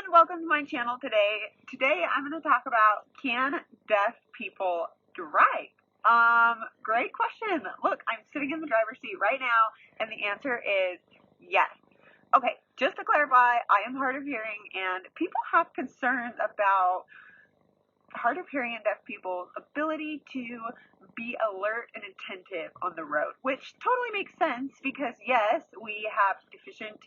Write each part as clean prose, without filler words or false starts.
everyone, welcome to my channel today. Today I'm going to talk about, can deaf people drive? Great question. Look, I'm sitting in the driver's seat right now and the answer is yes. Okay, just to clarify, I am hard of hearing and people have concerns about hard of hearing and deaf people's ability to be alert and attentive on the road, which totally makes sense because yes, we have deficient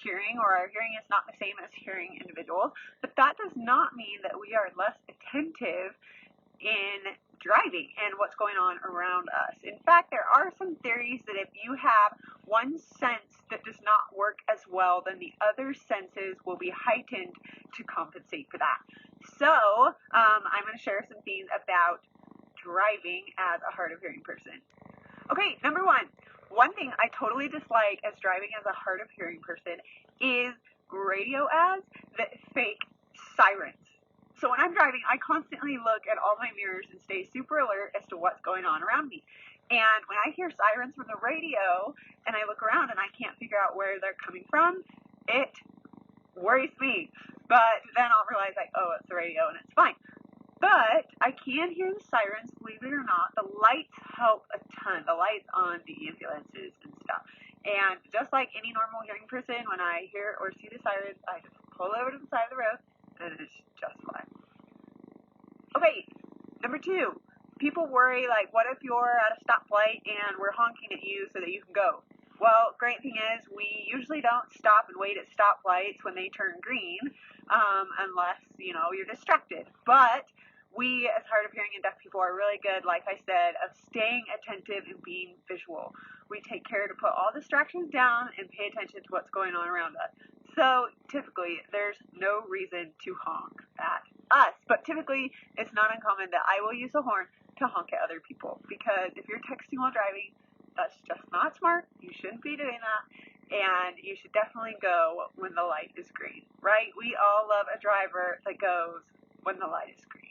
hearing, or our hearing is not the same as hearing individuals, but that does not mean that we are less attentive in driving and what's going on around us. In fact, there are some theories that if you have one sense that does not work as well, then the other senses will be heightened to compensate for that. So I'm going to share some things about driving as a hard of hearing person. Okay, number one thing I totally dislike as driving as a hard of hearing person is radio ads that fake sirens. So when I'm driving, I constantly look at all my mirrors and stay super alert as to what's going on around me. And when I hear sirens from the radio and I look around and I can't figure out where they're coming from, it worries me. But then I'll realize like, oh, it's the radio and it's fine. But I can hear the sirens, believe it or not. The lights help a ton. The lights on the ambulances and stuff. And just like any normal hearing person, when I hear or see the sirens, I just pull over to the side of the road and it's just fine. Okay, number two. People worry like, what if you're at a stoplight and we're honking at you so that you can go? Well, great thing is we usually don't stop and wait at stoplights when they turn green, unless, you're distracted. But we, as hard of hearing and deaf people, are really good, like I said, of staying attentive and being visual. We take care to put all distractions down and pay attention to what's going on around us. So typically, there's no reason to honk at us. But typically, it's not uncommon that I will use a horn to honk at other people. Because if you're texting while driving, that's just not smart. You shouldn't be doing that. And you should definitely go when the light is green, right? We all love a driver that goes when the light is green.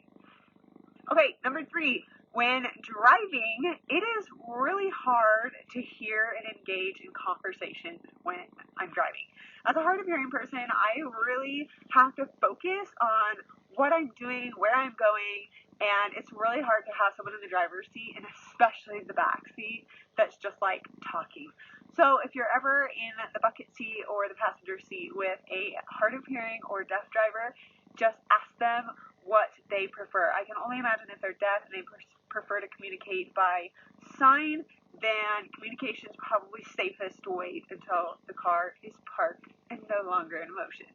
Okay, number three, when driving, it is really hard to hear and engage in conversation when I'm driving. As a hard of hearing person, I really have to focus on what I'm doing, where I'm going, and it's really hard to have someone in the driver's seat, and especially the back seat, that's just like talking. So if you're ever in the bucket seat or the passenger seat with a hard of hearing or deaf driver, just ask them what they prefer. I can only imagine if they're deaf and they prefer to communicate by sign, then communication is probably safest to wait until the car is parked and no longer in motion.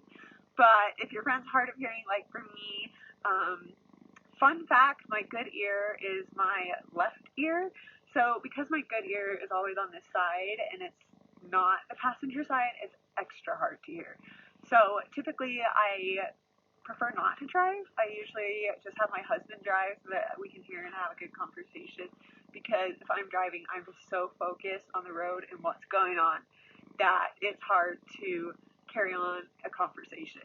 But if your friend's hard of hearing, like for me, fun fact, my good ear is my left ear. So because my good ear is always on this side and it's not the passenger side, it's extra hard to hear. So typically I prefer not to drive. I usually just have my husband drive so that we can hear and have a good conversation, because if I'm driving, I'm just so focused on the road and what's going on that it's hard to carry on a conversation.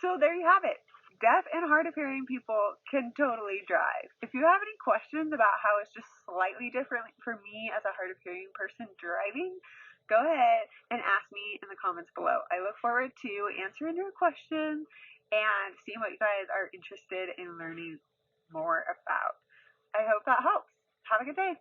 So there you have it. Deaf and hard of hearing people can totally drive. If you have any questions about how it's just slightly different for me as a hard of hearing person driving, go ahead and ask me in the comments below. I look forward to answering your questions and seeing what you guys are interested in learning more about. I hope that helps. Have a good day.